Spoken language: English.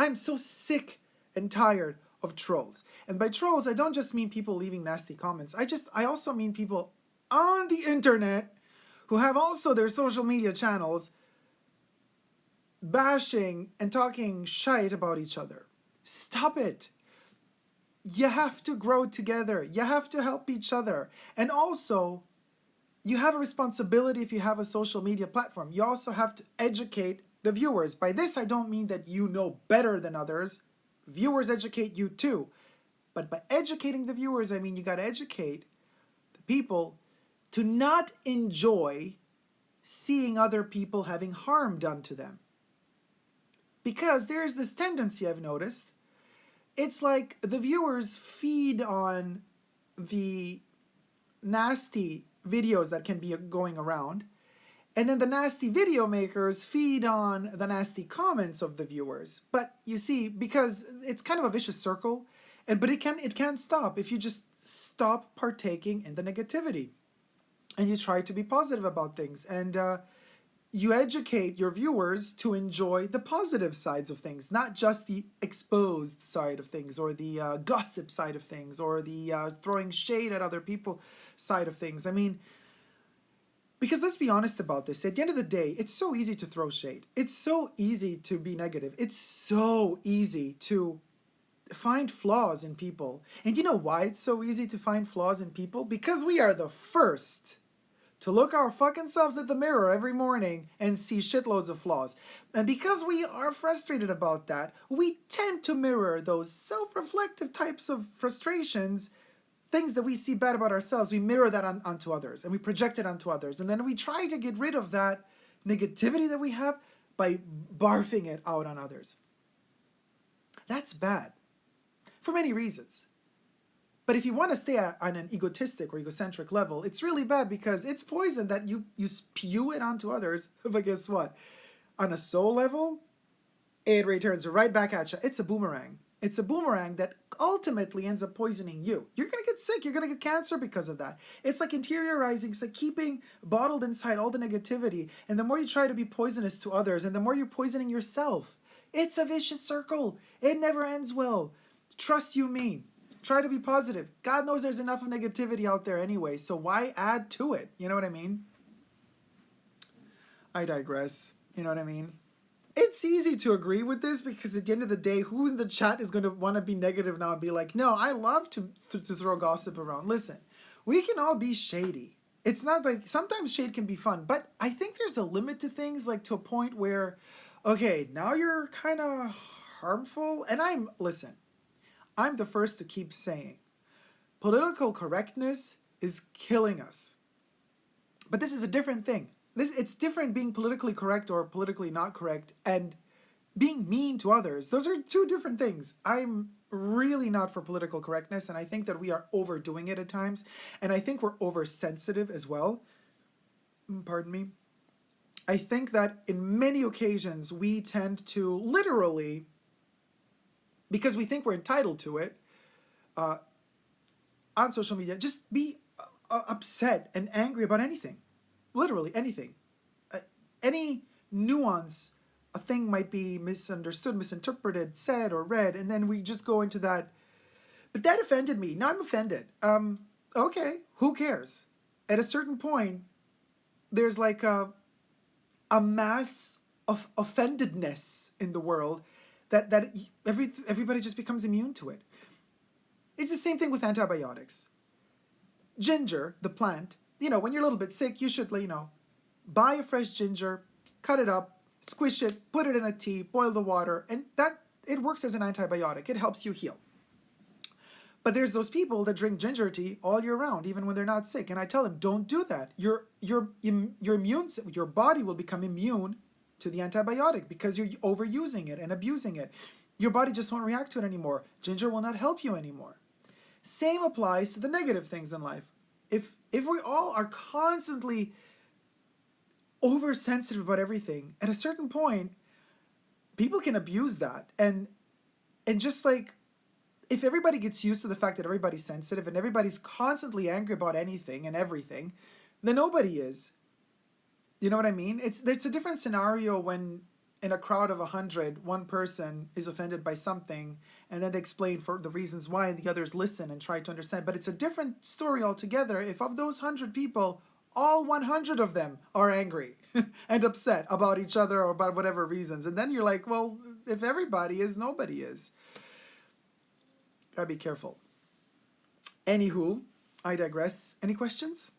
I'm so sick and tired of trolls. And by trolls, I don't just mean people leaving nasty comments. I also mean people on the internet who have also their social media channels bashing and talking shite about each other. Stop it. You have to grow together. You have to help each other. And also, you have a responsibility if you have a social media platform. You also have to educate the viewers. By this, I don't mean that you know better than others. Viewers educate you too. But by educating the viewers, I mean you got to educate the people to not enjoy seeing other people having harm done to them. Because there's this tendency I've noticed. It's like the viewers feed on the nasty videos that can be going around, and then the nasty video makers feed on the nasty comments of the viewers. But you see, because it's kind of a vicious circle, but it can't stop if you just stop partaking in the negativity and you try to be positive about things, and you educate your viewers to enjoy the positive sides of things, not just the exposed side of things, or the gossip side of things, or the throwing shade at other people side of things. I mean, because let's be honest about this. At the end of the day, it's so easy to throw shade. It's so easy to be negative. It's so easy to find flaws in people. And you know why it's so easy to find flaws in people? Because we are the first to look our fucking selves at the mirror every morning and see shitloads of flaws. And because we are frustrated about that, we tend to mirror those self-reflective types of frustrations, things that we see bad about ourselves. We mirror that onto others, and we project it onto others. And then we try to get rid of that negativity that we have by barfing it out on others. That's bad for many reasons. But if you want to stay on an egotistic or egocentric level, it's really bad because it's poison that you spew it onto others. But guess what? On a soul level, it returns right back at you. It's a boomerang. It's a boomerang that ultimately ends up poisoning you. You're going to get sick. You're going to get cancer because of that. It's like interiorizing. It's like keeping bottled inside all the negativity. And the more you try to be poisonous to others, and the more you're poisoning yourself. It's a vicious circle. It never ends well. Trust you me. Try to be positive. God knows there's enough of negativity out there anyway, so why add to it? You know what I mean? I digress. You know what I mean? It's easy to agree with this because at the end of the day, who in the chat is going to want to be negative now and be like, no, I love to throw gossip around. Listen, we can all be shady. It's not like, sometimes shade can be fun, but I think there's a limit to things, like to a point where, okay, now you're kind of harmful. And listen, I'm the first to keep saying, political correctness is killing us. But this is a different thing. It's different being politically correct or politically not correct and being mean to others. Those are two different things. I'm really not for political correctness, and I think that we are overdoing it at times, and I think we're oversensitive as well. Pardon me. I think that in many occasions we tend to literally, because we think we're entitled to it, on social media, just be upset and angry about anything. Literally anything. Any nuance, a thing might be misunderstood, misinterpreted, said, or read, and then we just go into that. But that offended me. Now I'm offended. Okay, who cares? At a certain point, there's like a mass of offendedness in the world that everybody just becomes immune to it. It's the same thing with antibiotics. Ginger, the plant, when you're a little bit sick, you should, buy a fresh ginger, cut it up, squish it, put it in a tea, boil the water, and it works as an antibiotic. It helps you heal. But there's those people that drink ginger tea all year round, even when they're not sick. And I tell them, don't do that. Your body will become immune to the antibiotic because you're overusing it and abusing it. Your body just won't react to it anymore. Ginger will not help you anymore. Same applies to the negative things in life. If we all are constantly oversensitive about everything, at a certain point, people can abuse that. And just like, if everybody gets used to the fact that everybody's sensitive and everybody's constantly angry about anything and everything, then nobody is. You know what I mean? It's a different scenario when in a crowd of 100, one person is offended by something, and then they explain for the reasons why, and the others listen and try to understand. But it's a different story altogether if of those 100 people, all 100 of them are angry and upset about each other or about whatever reasons. And then you're like, well, if everybody is, nobody is. Gotta be careful. Anywho, I digress. Any questions?